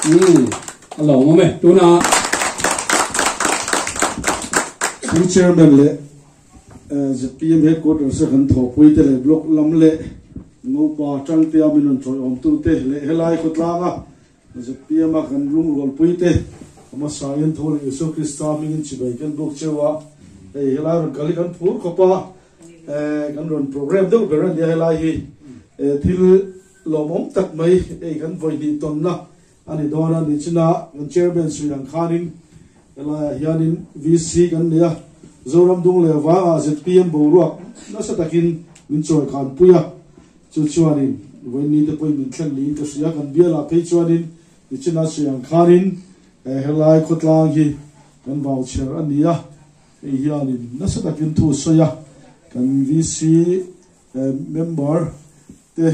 Hello mame tuna chairman le PM headquarters se kan tho pui te le block lam le ngo pa chang te aminon choi om tu te le helai ko tlanga PM kan lung rol pui te ama sayan thol Yesu Krista mingin chibai kan block chewa helai ron kali kan phur ko pa kan ron program do beran dia helai hi thil lomom tak mai kan voi di ton na ani dona ni china kan chairman Sri Lankanin ela hianin VC kan nia zoram dung le wa ZPM boruak na sa takin min choi khan puya chu chuanin when ni te poi min thlan li ka sia kan biala pe chuanin ni china Sri Lankanin helai khotlang hi kan voucher ania hianin na sa takin thu soya kan VC member te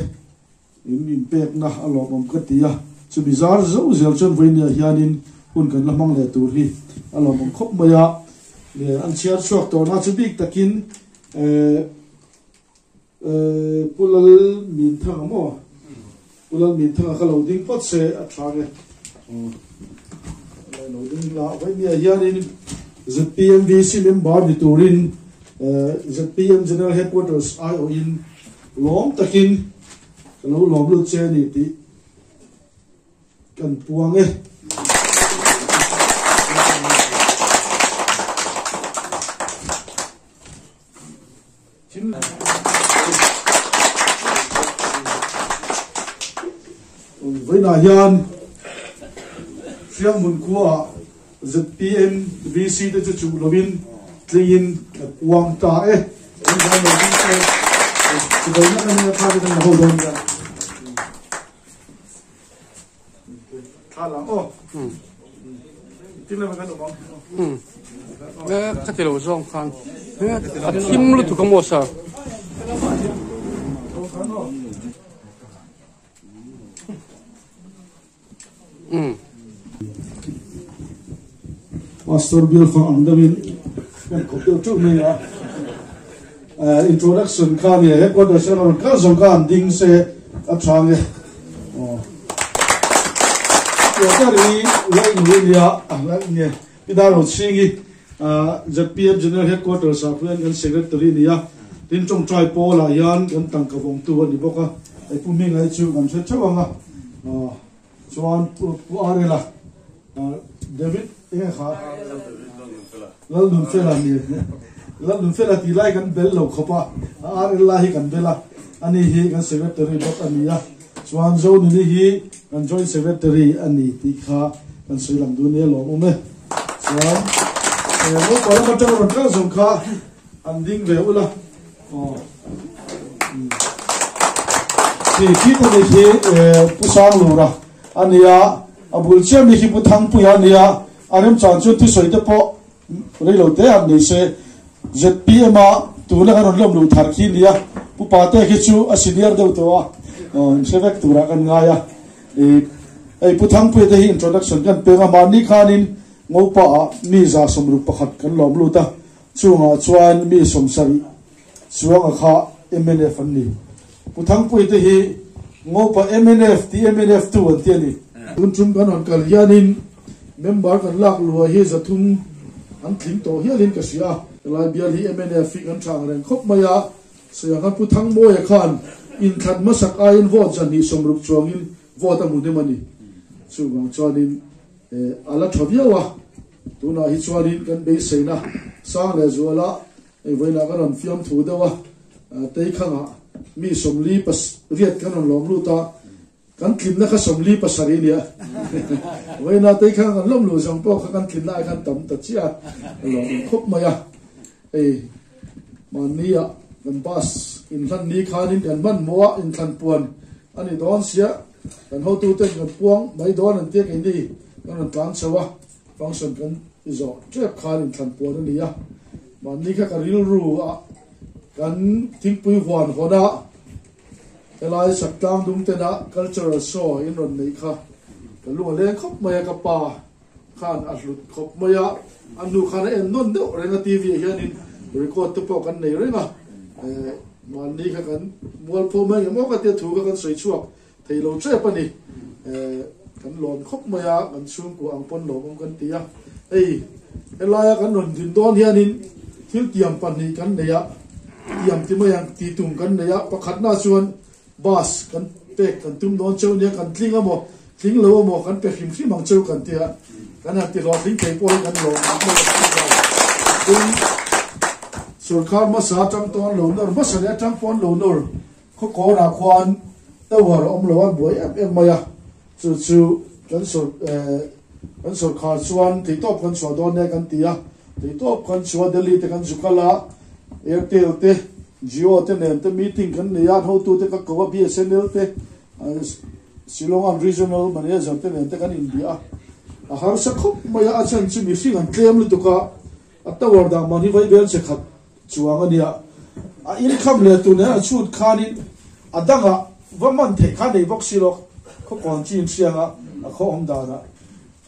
in impact na alom ka tia chu bizar zo zel chon voinia hianin hun kan lamang le tur hi alom khop maya le an chiar chuak to na chu bik takin pulal min thang mo pulal min thang ka loading pot se athage loading la voinia hianin ZPM VC member ni turin ZPM general headquarters IO in lom takin kalau lom lu che ni ti kan puang với nà hiền riêng muốn của ZPM VC để cho chủ lovin clean quang ta anh đang nói gì thì đấy là anh ta đi đang hầu đồng ra thà lắm tiếng là cái đồ bóng cái tiền lỗ rong khang tim lu thuộc một sao Pastor Bill from Andamin introduction khan ye headquarters on ka zong kan ding se athang ye ya ri lai ni ya ala ni pidaro chingi ZPM general headquarters a friend secretary ni ya tin chong trai po la yan kan tang ka bong tu ni boka ai pu mi ngai chu kan che chawanga chuan pu are la David e kha lal dun fe la ni lal dun fe la ti lai kan bel lo khopa are la hi kan bela ani hi kan secretary bot ani ya chuan zo ni hi kan joint secretary ani ti kha kan silam du ne lo me chuan no ko ma tang ro zong kha anding ve ula ki ko ni hi pusang lo ra ania abul chem ni hi puthang pu ya nia arem chan chu ti soi te po rei lo te an ni se ZPM a tu la kan lom lu thar khi nia pu pa te khi chu a senior de to a sevek tu ra kan nga ya ei puthang pu te hi introduction kan pe ma ni khanin ngopa mi za somru pakhat kan lom lu ta chunga chuan mi somsari chuanga kha MNF an ni puthang pu te hi ngopa MNF ti MNF tu an ti ni chum kan on kal yanin member kan lak lu hi zathum an thling to hialin ka sia lai bial hi MNF kan thang ren khop maya sia kan puthang mo ya khan in khat masak ain vote jan ni somruk chuangin vote amu de mani chuang chuanin ala thobiawa tuna hi chuanin kan be seina sang le zuala ei voina kan on fiam thu dewa tei khanga mi somli pas riat kan on lom lu ta kan thlim na kha somli pasari nia voina tei khanga lom lu jong po kan thlim na kan tam ta chia lom khop maya ei mania kan bas in than ni khanin kan man moa in than puan ani don sia kan ho tu ten kan puang mai don an tek in di kan tlang chawa function kan izo trap khan in than puan ani ya man ni kha ka ril ru a kan thing pui hwan hoda elai saktam dum te na cultural show in ron nei kha kan lu le khop maya ka pa khan aslut khop maya anu khan en non de renga TV hianin record tu po kan nei renga man ni kha kan mual pho mai mo ka te thu ka kan soi chuak thei lo che pa ni kan lon khop maya kan sum ku ang pon lo om kan tia ei elaya kan ron din don hianin thil tiam pan ni kan neya tiam ti mayang ti tum kan neya pakhat na chuan bas kan pek kan tum don cheu ne kan tlinga mo tling lo mo kan pe him him ang cheu kan tia kan ha ti ro tling pe poi kan lo in sarkar ma sa tang ton lo nor ma sa ne tang pon lo nor ko ko na khwan ta war om lo an boy em maya chu kan sarkar chuan ti top kan chwa don ne kan tia ti top kan chwa delhi te kan zukala airtel te jio te ne te meeting kan ne ya ho tu te ka ko bsnl te Shillong regional manager te ne te kan india a har sa khop maya achan chu mi fi kan claim lu tu ka atta war da mani vai bel se khat chuang ania a in kham le tu ne a chut khanin adanga vaman the kha nei bok silok ko kon chin sianga a kho om da na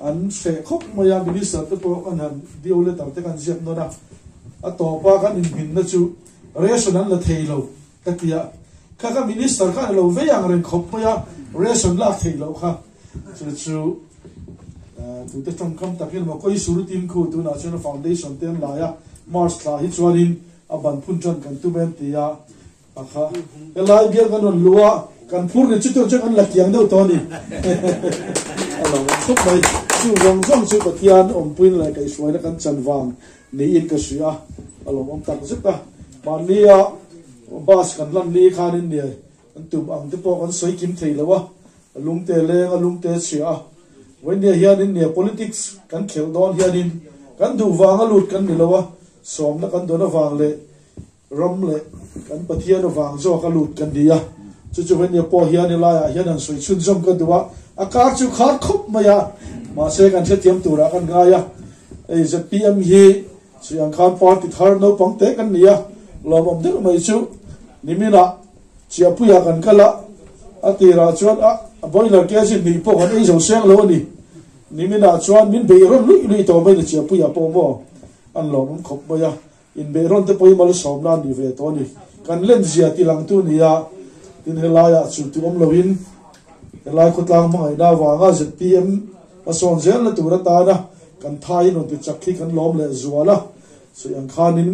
an fe khop maya minister te po an han diole tar te kan jep no na a to pa kan in bin na chu ration an la theilo takia kha minister kha lo ve yang ren khop maya ration la theilo kha chu tu te trong kam takin ma koi suru tim khu tu national foundation ten la ya mars la hi chuanin a ban phun chan kan tu ben tia a kha elai gel kan lua kan phur ni chu tu kan la kiang deuh to ni alo khop mai chu rong rong chu patian om puin la kai suai na kan chan wang ni in ka sia alo om tak zeta mania bas kan lan ni khanin ni an tum ang te po kan soi kim thei lawa lung te leng a lung te sia when they here in their politics kan khel don here in kan du wang alut kan nilawa som na kan dona wang le ram le kan pathia no wang zo ka lut kan dia chu when ye po here ni la ya here an soi chun jom ka duwa akar chu khat khop maya ma se kan the tiam tu ra kan ga ya ei je pm hi siang khan party thar no pang te kan nia lom om de mai chu nimina chia puya kan kala atira chuan a boiler ke si mi po kan ei zo seng lo ni nimina chuan min be ron lui to mai chia puya po mo an lom khop maya in be ron te poi mal som na ni ve to ni kan len zia ti lang tu ni ya tin helaya chu tu om lovin helai khotlang mai na wa nga je pm a son zel na tu ra ta na kan thai no ti chakhi kan lom le zuala so yang khanin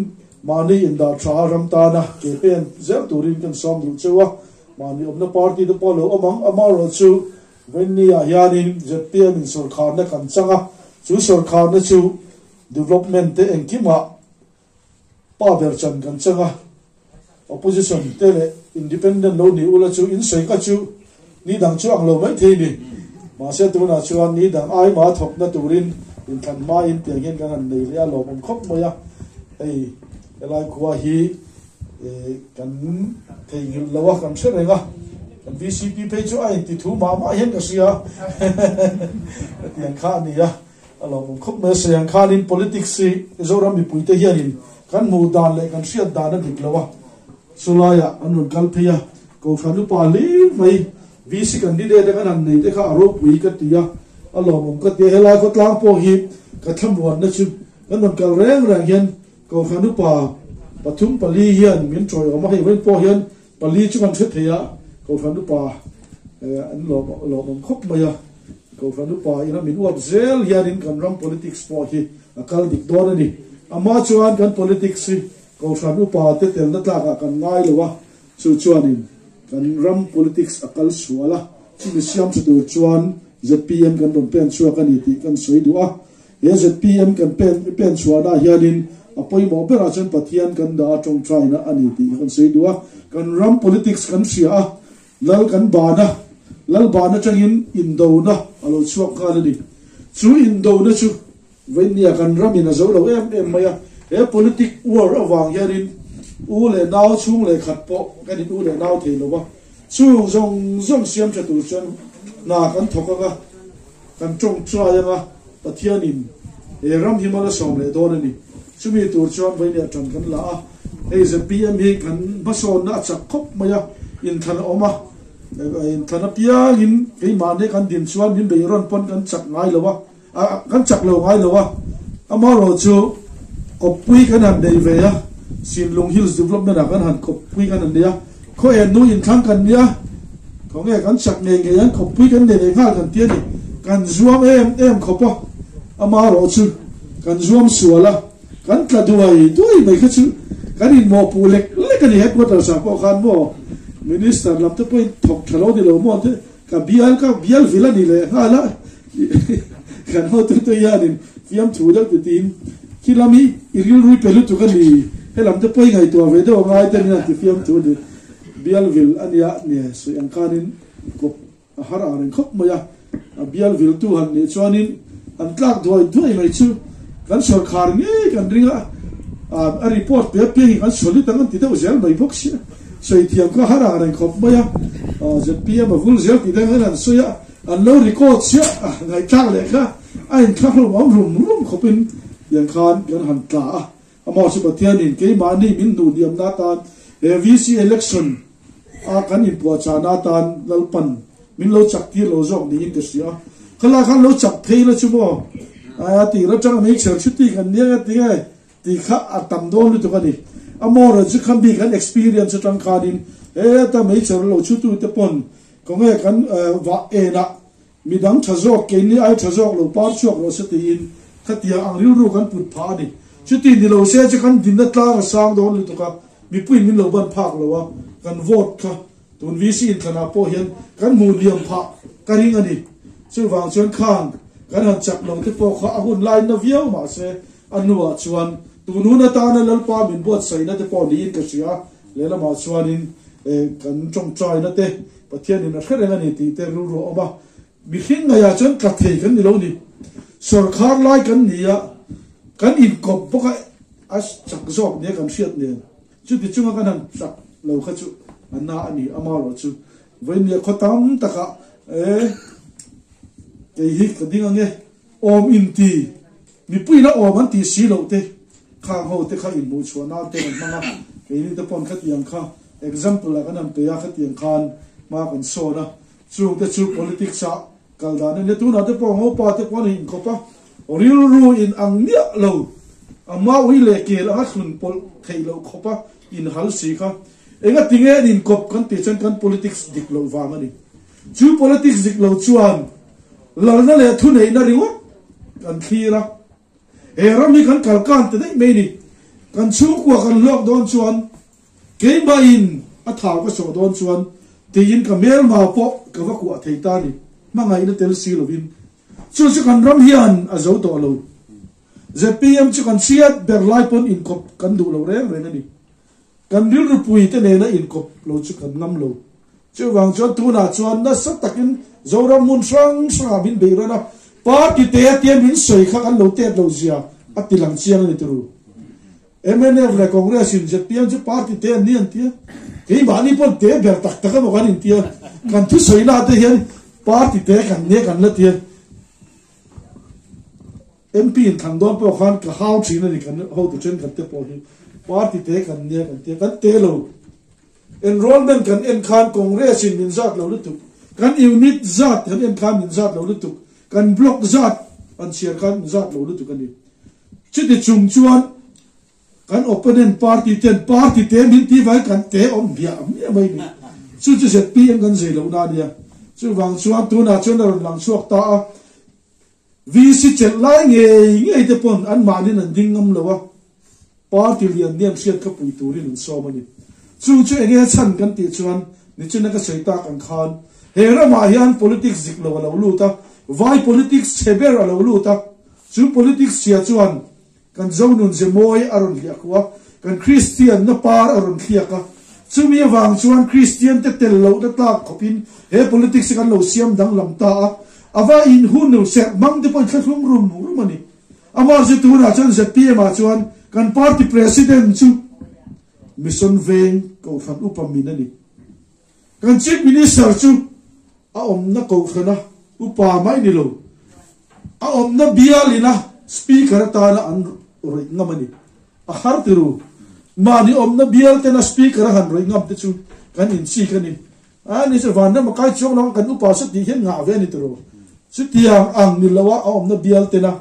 mani in da tra ram ta na ke pen zel turin kan som du chewa mani om na party de polo among amaro chu when ni a yanin je pm in sarkar na kan changa chu sarkar na chu development te enkima pa ber chan kan changa opposition te le independent lo ni ula chu in sei ka chu ni dang chu ang lo mai the ni ma se tu na chuan ni dang ai ma thok na turin in kan ma in te gen kan nei le lo mom khop moya ei elai khuwa hi kan thei gil lawa kan se renga kan vcp pe chu ai ti thu ma hen ka sia tiang kha ni ya alo mom khop me se yang khan in politics si zoram mi puite hianin kan mu dan le kan siat dan na dik lawa sulaya anun kalphia ko khanu pa li mai vc candidate kan an nei te kha aro pui ka tia alo mom ka te hela ko tlang po hi ka thamwan na chu kan non kal reng rang hian ko khanu pa pathum pali hian min troi ma hi wen po hian pali chu kan the theya ko khanu pa an lo mom khop maya ko khanu pa ina min wat zel hian in kan ram politics po hi akal dik don ani ama chuan kan politics si ko khanu pa te tel na tla ka kan ngai lewa chu chuanin kan ram politics akal suala chi siam chu tur chuan zpm kan ron pen chua kan ti kan soi duwa he zpm kan pen chua na hianin apoi mo bera chen pathian kan da tong try na ani ti kan soi duwa kan ram politics kan sia lal kan bana changin indo na alo chuak ka ni chu indo na chu venia kan ram in zo lo em maya he politic war awang hianin u le naw chung le khat po kan u le naw the lo ba chu zong siam cha tu chen na kan thoka ga kan tong try nga pathianin e ram himala som le don ani chumi tur chuan vai le tan kan la e ze pm hi kan bason na chak khop maya in than oma in than pia in ke ma ne kan din chuan hin be ron pon kan chak ngai lo wa kan chak lo ngai lo wa amaro chu kopui kan han dei ve ya Sinlung Hills development kan han kopui kan han dia ko en nu in thang kan dia ko nge kan chak nge yan kopui kan de ngal kan tia ni kan zuam em khopa ama ro chu kan zuam suala kan tladuai tui mai kha chu kan in mo pu lek kan he quarter sa po khan mo minister lam te point thok thalo ni lo mo te ka bial vila ni le hala kan ho tu ya nin fiam thu dal tin kilami iril rui pelu tu kan ni he lam te point ngai to ve do ngai te ni ti fiam thu ni bial vil ania ni so yang kanin ko har arin khop ma ya bial vil tu han ni chuanin an tlak duai mai chu kan sarkar ni kan ringa a report pe kan soli tangan ti do zel mai box so itiam ka har arin khop ma ya zpm vul zel ti dang an so ya an lo record sia ngai tlak le kha ain kha rum khopin yang khan kan han tla amo se pathian in ke ma ni min du diam na tan vc election kan in po cha na tan lalpan min lo chak ti lo jok ni in ke sia khala khan lo chak thei la chu bo ti ra chang mai chher chu ti kan nia ti ngai ti kha atam dom lu to kan ni amor chu kham bi kan experience tang khan in ta mai chher lo chu tu te pon ko nge kan wa e na mi dang thazok ke ni ai thazok lo par chok lo se ti in khatia ang riu ru kan put pha ni chu ti ni lo se chu kan din na tla sang don lu to ka mi puin min lo ban phak lo wa kan vote kha tun vc in kana po hian kan mu liam pha karing ani chu wang chuan khang kan han chak lo te po kha ahun line na viau ma se anwa chuan tunu na ta na lalpa min bot sai na te po ni in ka sia lela ma chuan in kan chong trai na te pathian in a khreng ani ti te ru ro ba mi khin na ya chuan ka thei kan ni lo ni sarkar lai kan nia kan in kop boka as chak zok ne kan fiat ne chu ti chunga kan han chak lo kha chu anna ani ama lo chu voi ne khotam taka ke hi ka ding ange om in ti mi pui na om an ti si lo te kha ho te kha in mu chuana te manga ke ni te pon khat yang kha example la kan am te ya khat yang khan ma kan so na chu te chu politics sa kaldana ne tu na te po ho pa te pon in ko pa real ru in ang nia lo ama wi le ke la khun pol thei lo ko pa in hal si kha enga tinge in kop kan ti chan kan politics dik lo wa ngani chu politics dik lo chuan larna le thu nei na riwa kan khira era mi kan kalkan te dei me ni kan chu kwa kan lok don chuan ke ba in a tha ka so don chuan ti in ka mel ma po ka wa ku thei ta ni ma ngai na tel si lovin chu kan ram hian a zo to lo zpm chu kan siat ber lai pon in kop kan du lo re ni kan ril ru pui te ne na in kop lo chu kan nam lo chu wang chuan tu na chuan na sa takin zoram mun sang bin be ra na party te tiam min soi kha kan lo te lo zia atilang chiang ni tu MNF le congress in zpm chu party te ni an tia ke ba ni pon te ber tak tak mo kan in tia kan tu soi na te hian party te kan ne kan la tia MP in thang don po khan ka how thin ni kan ho tu chen kan te po hi party te kan ne kan te lo enrollment kan en khan congress in min zat lo lu tu kan unit zat kan en khan min zat lo lu tu kan block zat an share khan zat lo lu tu kan ni chi ti chung chuan kan opponent party te min ti vai kan te om bia mai ni chu chu set pm kan sei lo na dia chu wang chuan tu na chuan ron lang chuak ta vc chet lai nge te pon an manin an ding ngam lowa party lian niam siat ka pui turin an so mani chu enge chan kan ti chuan ni chuna ka sei ta kan khan hera ma hian politics zik lo lu ta vai politics seber lo lu ta chu politics sia chuan kan zonun je moi aron lia kwa kan christian na par aron khia ka chu mi wang chuan christian te tel lo da ta khopin he politics kan lo siam dang lam ta ava in hun no se mang de pon thlum rum ani amar je tu na chan se pm a chuan kan party president chu mission veng ko fan upamina ni kan chief minister chu a om na ko khana upa mai ni lo a om na bialina speaker ta na an roi ngamani a har tiru mani om na bial te na speaker han roi ngam te chu kan in si kan ni ani se van na ma kai chok long kan upa sa ti hen nga ve ni tiru sitiang ang ni lawa a om na bial te na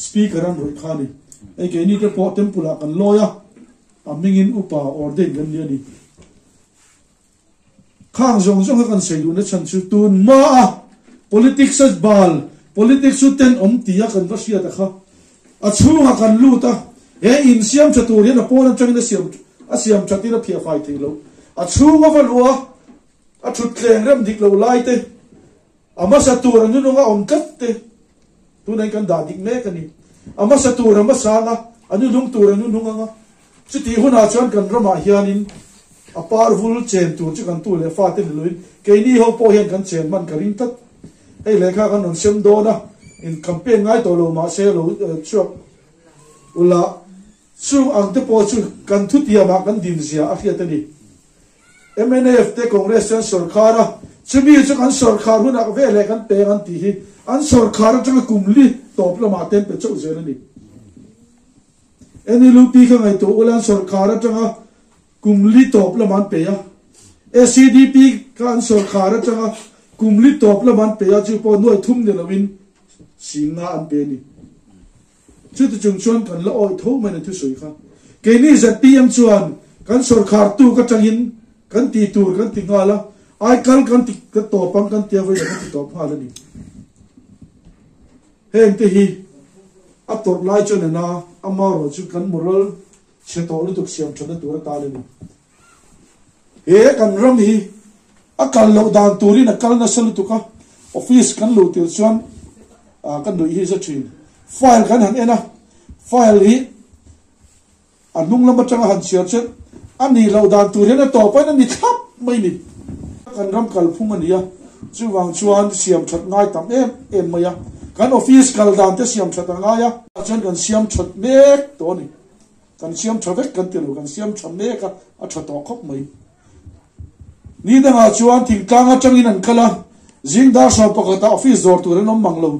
speaker an roi khani ai ke ni te po tempula kan loya amingin upa orden gan ni khang zong kan sei lu na chan chu tun ma politics as bal politics su ten tia kan va sia ta kha a chunga kan lu ta he in siam chaturi na pon chang na siam chati na phia fai thilo a chunga va lua a thut thleng ram dik lo lai te ama sa tur anu nga om kat te tu nai kan da dik me kani ama sa tur ama sa nga anu lung tur anu nga chuti huna chuan kan rama hianin a powerful chen tur chu kan tu le fa te luin ke ni ho po hian kan chen man karin tat ei le kha kan on sem do na in campaign ngai to lo ma se lo chuak ula su ang te po chu kan thu tia ma kan din sia a khia te ni MNF te congress an sarkara chumi chu kan sarkar huna ve le kan pe an ti hi an sarkar chu kumli top lo ma ten pe chu ze ni eni lu pi kha ngai to ulan sarkar chu kumli top lo man pe ya ACDP kan sarkar chu kumli top lo man pe ya chu po noi thum ne lawin singa an pe ni chu tu chung chuan kan la oi tho man thu sui kha ke ni ZPM chuan kan sarkar tu ka changin kan ti tur kan ti ngala ai kal kan ti ka to pang kan tia vai kan ti to pha la ni hen te hi a tor lai chon na amaro chu kan moral che to lu tuk siam chon tur ta le ni e kan ram hi a kal lo dan turi na kal na sal tu ka office kan lu tir chuan kan du hi za chin file kan han ena file hi anung lam atang han sia che ani lo dan turi na to pa na ni thap mai ni kan ram kal phum ania chu wang chuan siam that ngai tam em maya kan office kal dan te siam that ngai ya chan kan siam that mek to ni kan siam thavek kan te lo kan siam tham mek a tha to khop mai ni da nga chuan thing tlang a changin an kala jing da so pakata office zor tu ren om manglo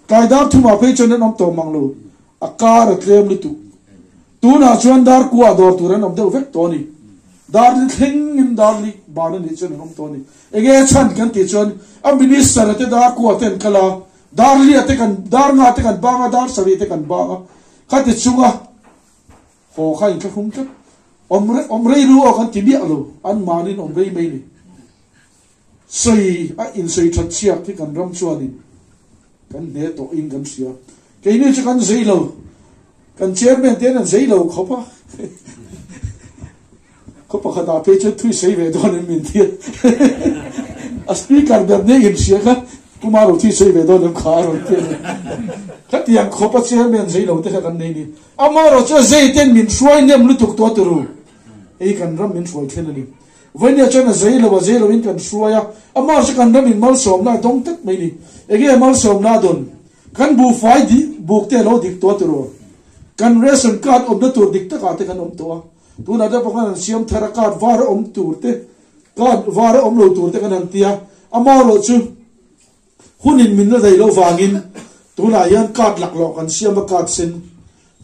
kai da thuma pe chen ren om to manglo a kar tlem li tu na chuan dar ku a dor tu ren om de vek to ni dar li thing in dar li ban ni chen om to ni ege chan kan ti chuan a minister te da ku aten kala dar li ate kan dar nga te kan banga dar sari te kan banga khat ti chunga ho khain ka khum ka omre ru o kan ti bi alo an manin omre mai ni sei a in sei that chiak ti kan ram chuan ni kan ne to in kan sia ke ni chu kan sei lo kan chairman te an sei lo khopa khopa khada pe chu thui sei ve don min ti a speaker da ne in sia ka kumaro thi sei ve don kharo te khati yang khopa chairman sei lo te kan nei ni amaro chu sei ten min shwai nem lu tuk to tu ru ei kan ram min shwai thlen ni vania chana sei lo in kan shwaya amar chu kan ram in mal som na dong tak mai ni ege mal som na don kan bu fai di buk te lo dik to tu ru kan ration card of the tur dik ta ka te kan om to tu na da pakan siam thara card var om tur te card var om lo tur te kan an tia amaro chu hunin min la dai lo wangin tu na yan card lak lo kan siam card sin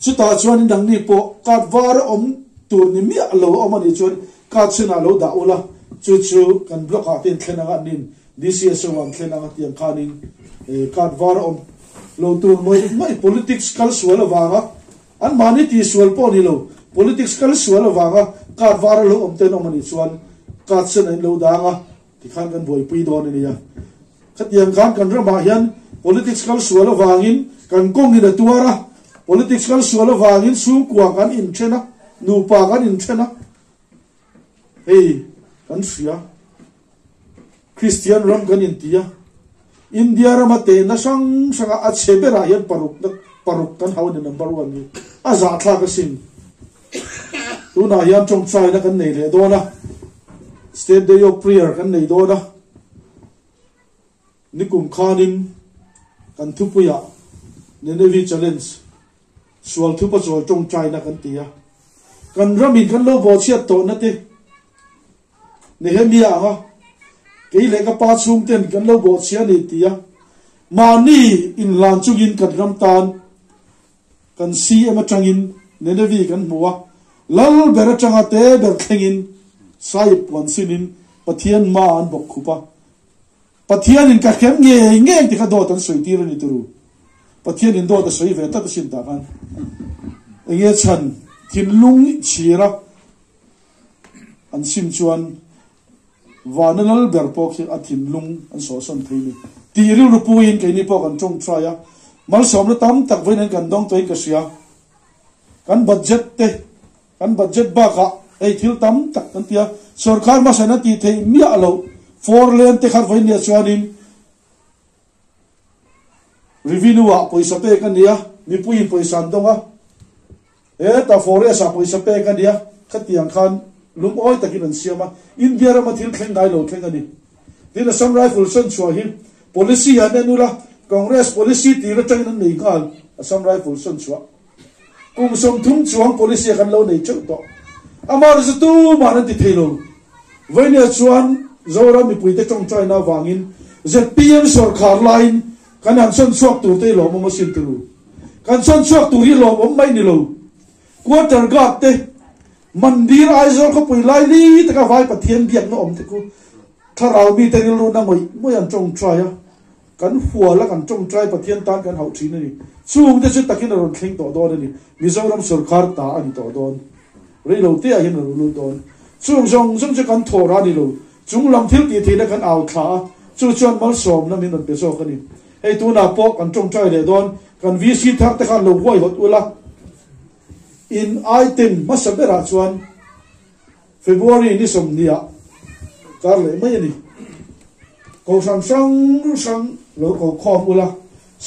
chu ta chuan dang ni po card var om tur ni mi lo om ani chuan card sin a lo da ula chu kan block a tin thlena ga nin DCS wan thlena ga tiang khanin card var om lo tur moi politics kal sual wanga an mani ti sual po ni lo politics kal sual wanga card var lo om te no mani chuan card sin ai lo da nga ti khan kan boi pui don ni ya khatiang khan kan rama hian politics kal sual wangin kan kong ni da tuara politics kal sual wangin su kwa kan in chena nu pa kan in chena hey kan sia Christian ram kan in tia India ramate na sang sanga a chebera yan paruk kan haw ni number 1 ni aza thla ka sin tu na yan chong chai na kan nei le do na state day of prayer kan nei do na nikum khanin kan thupuya Nenevi challenge sual thupa chol chong chai na kan tia kan ramin kan lo bo chiat to na te Nehemia ha cái lệ cái pa chung ten kan lo bo chia ni tia mani in lan chung in kan ram tan kan si ama changin Nenevi kan muwa lal ber changa te ber thengin sai pon sinin pathian ma an bok khupa pathian in ka khem nge ti ka do tan soi tir ni turu pathian in do ta soi ve ta sin ta kan enge chan tin lung chira an sim chuan vanal ber pok hi athim lung an so son thei ni ตีริ้วรูปูอินกันนี่พอกันจงทรายมันสมแล้วตั้มตักไว้ในกันดองตัวเองก็เสียกันบัดเจ็ตเตกันบัดเจ็ตบ้าก็ไอ้ที่ตั้มตักกันเตียสุรคารมาสนับตีเทมีอะไร4 เลนเตขัดไว้เนี่ยชวนนินรีวิวว่าปุ๋ยสเปกันเนี่ยมีปุ๋ยปุ๋ยสันตรงอ่ะแต่4 เลนสับปุ๋ยสเปกันเนี่ยขัดเตียงคันลุงอ้อยตะกี้นั่นเสียมาอินเดียเรามาทิ้งแข่งได้หรอแข่งกันนี่ที่เราสัมไรฟุลสันชัวหิน policy อันนี้นู่นละ Congress policy ตีเราใจนั้นหนีกันสัมไรฟุลสันชัวกุมสมทุ่งช่วง policy กันเราหนีจุดต่ออามาร์สตูมานั่นติดเทโลเวันนี้ชวนเราเรามีปุ๋ยเตจงใจน่าวางิน ZPM สุรคาร์ไลน์กันหันส่วนชวกตัวเตลอมันมาสินตัวกันส่วนชวกตัวที่ลอมันไม่นี่โลกว่าจะกัดเตมันดีไรส่วนเขาปุ๋ยไล่ลีแต่ก็ไว้ปะเทียนเบียดน้องแต่กูถ้าเรามีแต่เรานั่งไม่ยันจงใจกันหัวแล้วกันจงใจปะเทียนตานกันเห่าทีนี่สู้แต่ชุดตะกี้เราเข่งต่อโดนนี่มิโซรัมสุรคาร์ตาอันต่อโดนเรื่องเราเตี้ยเห็นเราลุ้นโดนสู้จะกันโทรานี่เราจุงลำทิ้งตีทีแล้วกันเอาขาสู้ชวนมันสมนั่นนี่มันเป็นโซ่กันนี่ไอ้ตัวหน้าปกกันจงใจเลยโดนกันวิสิทักแต่กันเราไหวหดอุละอินไอติมมาสับเบราชวนFebruary นี่สมเนี่ยการเลยไม่นี่กูสั่งแล้วก็ข้อมูลละ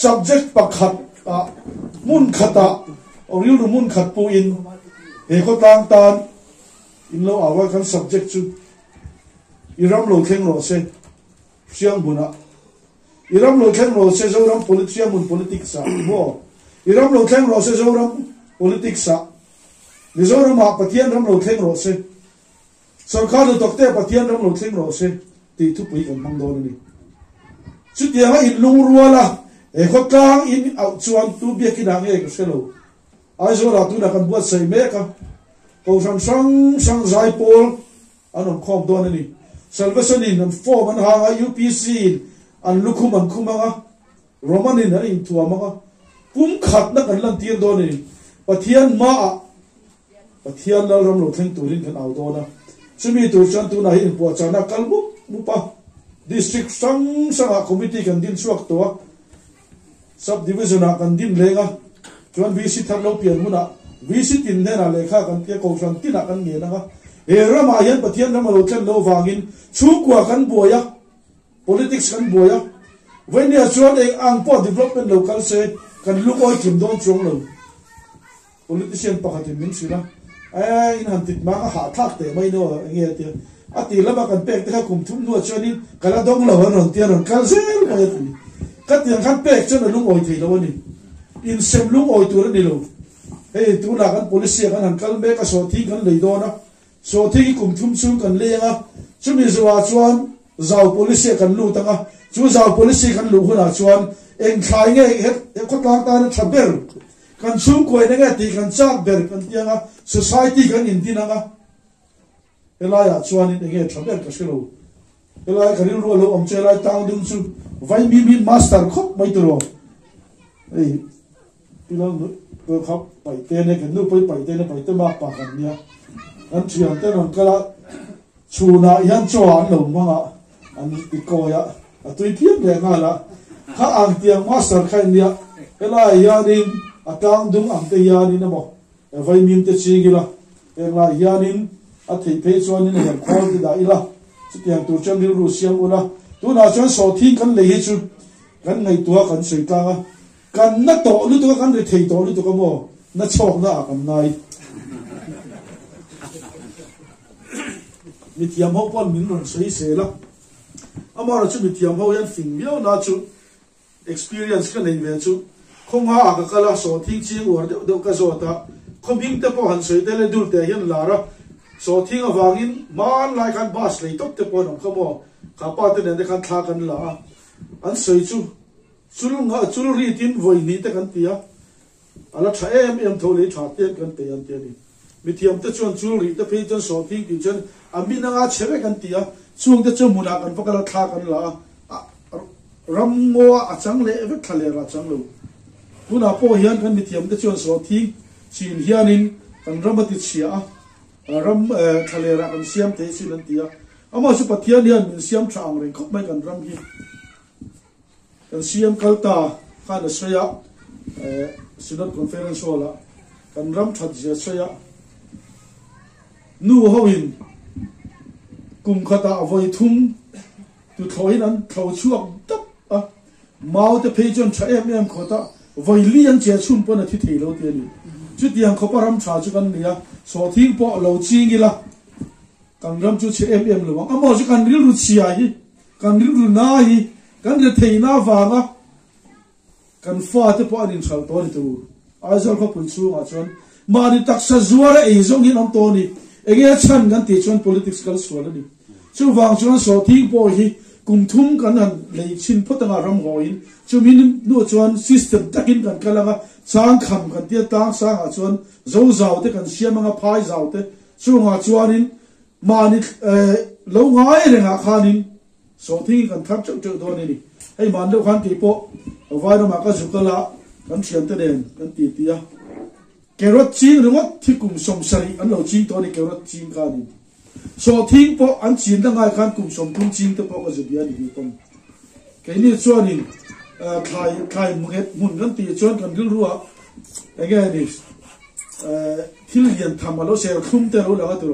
subject ปักขัดมุนขัดเอาเรื่องมุนขัดปูอินเฮ้ก็ต่างตานอินเราเอาไว้กัน subject จุอีรำโลเข่งโลเซเสียงบุญอ่ะอีรำโลเข่งโลเซจะรำ politics มุน politics อ่ะบ่อีรำโลเข่งโลเซจะรำ politics อ่ะนี่จะรำมาปะเทียนรำโลเข่งโลเซสุรคาร์ตกเตะปะเทียนรำโลเข่งโลเซตีทุบปีกันพังโดนนี่สุดเดียวอินลุงรัวละเอ้คนกลางอินเอาชวนตูเบียกินหางเอกเสโลไอ้ส่วนเราตูนักบวชใส่เมฆะกูสั่งใจโพลอันนั้นคอมโดนนี่เซลเวสันินอันฟอร์มันหาง UPC อันลุคุมันคุมังะโรมานินอันอินทัวมังะปุ่มขัดนักกันลันเทียนโดนนี่ปะเทียนมาปะเทียนเรารำโลเข่งตูรินกันเอาโดนะซึ่งมีตัวฉันตัวไหนอินปวดจานักกัลบุปะ district สั่งcommittee กันดินสวกตัว subdivision กันดินเลยอ่ะจวนวิสิตทำเราเปลี่ยนมุนะวิสิตินเนี่ยนะเลขากันเกี่ยวกับฉันที่นักกันเงี้ยนะครับเอรามาเห็นปะเทียนเรามาโหลดเช่นเราวางินชูกว่ากันบัวยะ politics กันบัวยะวันนี้ชวนเองอ่างปอ development เรากันเสกันลูกอ้อยกิมโดนจงเรา politician ปกติมินสินะอินหันติดมาหาทักแต่ไม่รู้เงี้ยเดียวตีแล้วมากันเป็กแต่คุมทุ่มนวดชวนนี้กันละดงเราหนเตียนกันเสียมาอย่างนี้ก็เตียงขันเป็กชวนลุงอ้อยทีแล้วนี่อินเซมลุงอ้อยตัวนี้ลูกเฮ้ยตัวนักกัน policy กันหันกันเมกสอที่กันเลยโดนนะสอที่คุมทุ่มซุ่มกันเลี้ยงอ่ะช่วงนี้จะว่าชวนเจ้า policy กันลู่ตั้งอ่ะช่วงเจ้า policy กันลู่คนอ่ะชวนเองขายเงี้ยเฮ็ดคนต่างตาเนี่ยทับเบลกันซุ่มกวยเนี่ยตีกันจับเบลกันเตียงอ่ะ society กันอินที่นั่งอ่ะเวลาอยากชวนนี่เงี้ยทับเบลก็เชื่อเราเวลาคันนี้รู้เราอมเจริญตั้งดึงซุ่มไว้มีมาสเตอร์ครบไม่ตัวเฮ้ยพี่น้องก็เขาไปเต้นเนี่ยกันนู่นไปเต้นเนี่ยไปเต้นมาปากกันเนี่ยอันเชียงเต้นนั่นก็ละชูนายันจวนหลงมั้งอ่ะอันนี้อีกก็ยะตัวเทียบเลยงั้นละข้าอ่างเตียงมาสเตอร์ใครเนี่ยเวลายานินตั้งดึงอ่างเตียนินนะบอกไว้มีแต่ชิงละเวลายานินที่เพจวันนี้เนี่ยคอที่ได้ละสุดอย่างตัวเจ้านี่รู้เสียงอุละตัวน่าจะสอทิ้งกันเลยจุดกันในตัวกันสุดกลางกันนักโตหรือตัวกันเลยเทโตหรือตัวกันบ่นักชกนักกันนายมีเทียมเขาป้อนมินนใส่เสียละอามาเราชุดมีเทียมเขายันฟิ่งเดียวน่าชุด experience กันในเวชุดคงหาก็กละสอทิ้งชิงวัวเดี๋ยวก็สอตาคงพิงแต่พอหันสวยแต่เลยดูแต่ยันลาระสอทิ้งวางินมันลายกันบาสเลยตบแต่พอหนุ่มเขาบอกข้าป้าตัวเนี่ยได้กันทากันละอันสวยชุดรีดินวัยนี้แต่กันเตียอะไรใช้เอ็มโทรเลยชาเตียกันเตียนเตียนี่มีเทียมแต่ชวนชุดรีแต่พี่จนสอทิ้งกิจนอามีนางอาเชฟกันเตียช่วงแต่ชวนมุนากันพวกเราทากันละรำมัวอาจังเล่เวทะเลราจังลูคุณอาพ่อเฮียนกันมีเทียมแต่ชวนสอทิ้งชินเฮียนินกันรำมาติดเสียรำทะเลรากันเสียมเตสิลันเตียอามาสุปเทียนเฮียนมีเสียมช่างเร่งเขาไม่กันรำฮี kan siam kalta kan Australia Synod Conference hola kan ram that je Australia nu hoin kum khata avoi thum tu thoin an thau chuak tap a mau te phejon tha em khota voi lian che chun pon a thi thei lo te ni chu tiang khoparam tha chu kan nia so thing po lo chingila kan ram chu che em lo wang amo chu kan ril ru chia hi kan ril ru na hi kan le thei na wanga kan fa te po anin chal to ni tu aizal ko pun chu ma chon ma ni taksa zuara e zong hin am to ni ege chan gan ti chon politics kal suala ni chu wang chuan so thing po hi kum thum kan han le chin photanga ram hoin chu min no chuan system takin kan kalanga chang kham kan tia ta sa ha chuan zo zau te kan siamanga phai zau te chu nga chuanin mani lo ngai le nga khanin so thing kan thap chau chau do ni hei man lo khan ti po vai no ma ka zukala kan thiam te den kan ti tia kerot chin ringot thikum som sari an lo chi to ni kerot chin khanin so thing po an chin da ngai khan kum som tum chin te po ka zubia ni pom ke ni chuanin khai mun kan ti chuan kan gil ruwa again ni thil yan thamalo ser khum te ro la to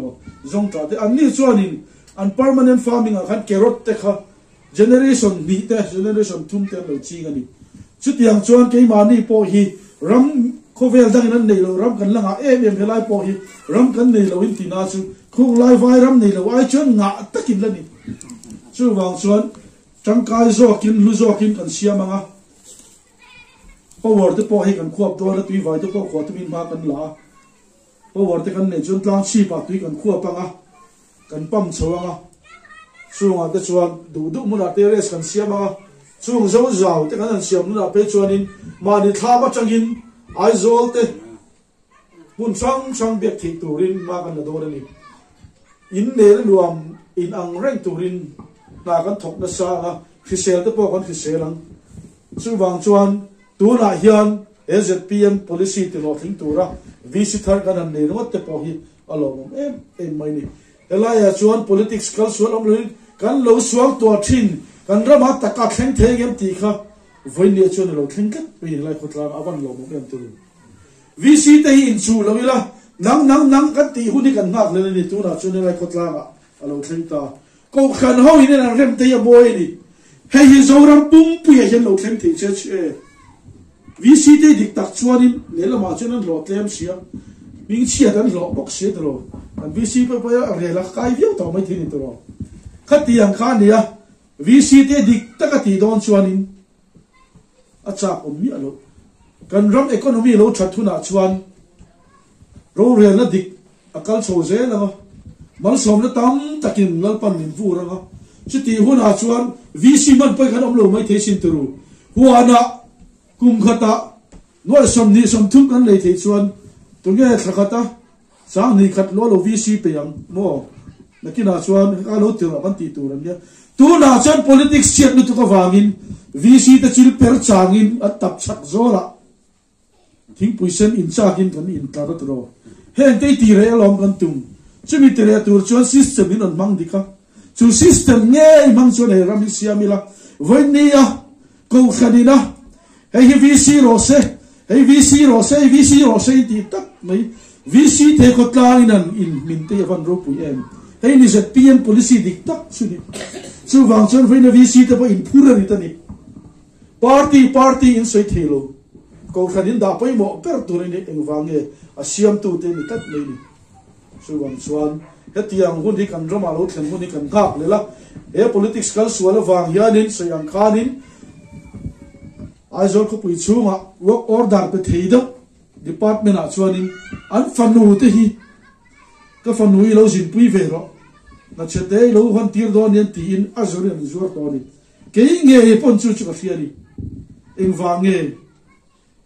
zong ta te an ni chuanin an permanent farming a khan kerot te kha generation ni te generation tum te lo chi ngani chu tiang chuan ke ma ni po hi ram khovel dang nan nei lo ram kan langa em helai po hi ram kan nei lo in ti na chu khung lai vai ram nei lo ai chuan nga takin la ni chu wang chuan tangkai zo kin lu zo kin kan siamanga power te po hi kan khuap do na tui vai te po kho tu min ma kan la power te kan nei chuan tlang chi pa tui kan khuap anga kan pam chawanga chuanga te chuan du mu na te res kan siamanga chung zo zau te kan an siam na pe chuanin ma ni thama changin ai zol te hun chang bek thik turin ma kan na do ni in ne luam in ang reng turin na kan thok na sa nga fisel te po kan fiselang chu wang chuan tu na hian AZPM policy te no thing tura visitor kan an ne no te po hi alom em mai ni elaya chuan politics kal sual om lin kan lo suang to thin kan rama taka thleng thegem ti kha voin le chuan lo thleng kat pe lai khotlang awan lo mo em tu VC te hi in chu lo ila nang kan ti hu ni kan ngak le ni tu na chu ne lai khotlang alo thleng ta ko khan ho hi ne na rem te ya boy ni hei hi zoram pum pu ya hen lo thleng ti che che VC te dik tak chuanin ne la ma chuan an lo tlem sia ming chia dan lo bok sia to an VC pa pa ya re la kai viu to mai thini to khatiang kha nia VC te dik takati don chuanin acha ommi alo kan ram economy lo thatuna chuan ro real na dik akal choze la mal som na tam takin lal pan nin vu ranga chuti huna chuan VC man pa kan om lo mai thesin turu huana kum khata noi som ni som thum kan lei the chuan tunge thakata sang ni khat lo VC pe yang mo nakina chuan ka lo tira kan ti turan ya tu na chan politics chiat nu tu ka wangin VC ta chil per changin at tap chak zola thing puisen in chakin kan in ta ro hen te ti re lom kan tum chumi tere tur chuan system in on mang dikha chu system nge mang chuan he ram siamila voinia ko khanina hey VC rose hey VC rose ti tak mai VC te ko tlang in min te van ro pu em hey ni ZPM policy dik tak chuni chu wang chuan voina VC te po in phura ri tani party in soi thelo ko khanin da pai mo per turin ni engwange asiam tu te ni tat nei ni chu wang chuan hetiang hun hi kan rama lo thlen hun hi kan gak lela e politics kal suala wang hianin soyang khanin aizol ko pui chunga work order pe theida department a chuanin an fanu te hi ka fanu i lo jin pui ve ro na chete lo han tir do ni ti in azor ni zuar to ni ke nge pon chu chu ka fiari engwange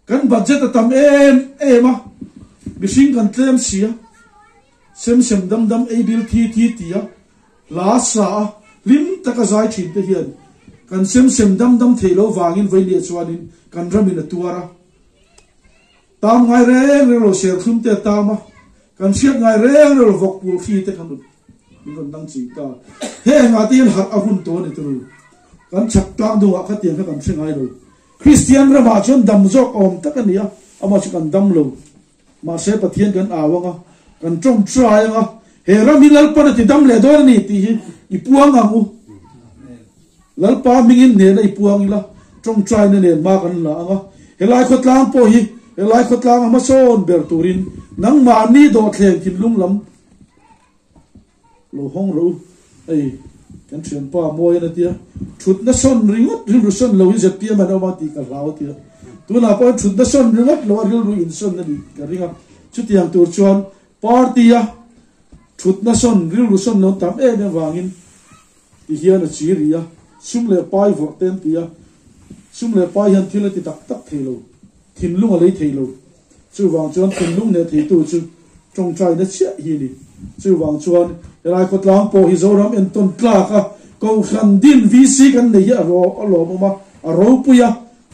kan budget tam ema bising kan tlem sia sem dam a bil thi tia la sa lim taka zai thin te hian kan sem dam thelo wangin voile chuanin kan ramin atuara tam ngai re lo ser thum te tama kan siat ngai re lo vok pul khi te kan min dang chi ta he nga tin hat ahun to ni tu kan chak tlang du a khatiang kha kan thingai lo Christian rama chon dam jok om takania ama chu kan dam lo ma se pathian kan awanga kan trong try nga he rami lalpa na ti dam le dor ni ti I puang angu lalpa mingin ne na I puang la trong try na ne ma kan la anga he lai khot lang po hi he lai khot lang ma son ber turin nang ma ni do thleng thim lung lam lo hong ro ai kan thian pa moi na tia thut na son ringot ring son lo hi zat pia ma no ma ti ka raw tia tu na po thut na son ringot lo ril ru in son na di ka ringa chu tiang tur chuan party a thut na son ril ru son lo tam e me wangin ti hian a chi ria sum le pai vo ten tia sum le pai han thila ti tak tak thelo thim lung a le thelo chu wang chuan thim lung ne thei tu chu trong trai na chia hi ni chu wang chuan lai khot lang po hi zoram en ton tla ka ko khan din vc kan nei a lo ma a ro puya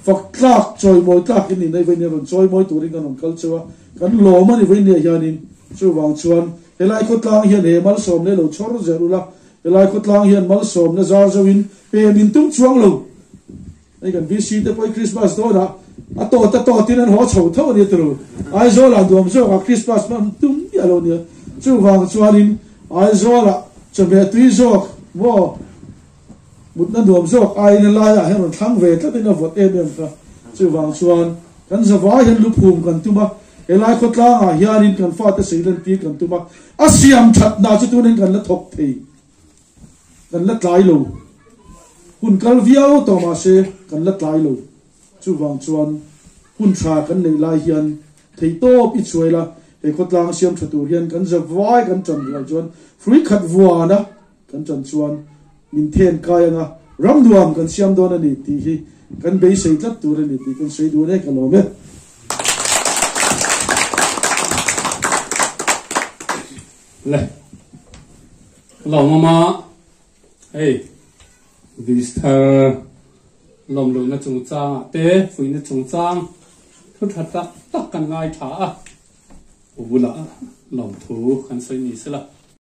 fak tlak choi moi tlak in nei ve ne ron choi moi turing kan on culture kan lo ma ni ve ne hianin chu wang chuan lai khot lang hian he mal som ne lo chor zerula lai khot lang hian mal som na zar zawin pe min tum chuang lo ai kan vc te poi Christmas to da a to tin an ho chho tho ni tru ai zo la dom zo a Christmas man tum ya lo ni chu wang chuanin ai zo la chabe tui zo wo mut na dom zo ai na la ya hen thang ve ta tin a vot em ka chu wang chuan kan zawa hen lu phum kan tuma elai khotla a hianin kan fa ta seilen pi kan tuma asiam that na chu tunin kan la thok thei kan la tlai lo hun kal viau to ma se kan la tlai lo chu wang chuan hun tha kan nei lai hian thei to pi chuaila he khotlang siam thatu hian kan zawai kan chan lai chuan frui khat vuana kan chan chuan min then kayanga ramduam kan siam don ani ti hi kan be sei tlat tur ani ti kan sei du ne kan lo me le lo mama hey visitor lom lo na chung chang te fui na chung chang thu that tak kan ngai tha a ubula lom thu kan sei ni sela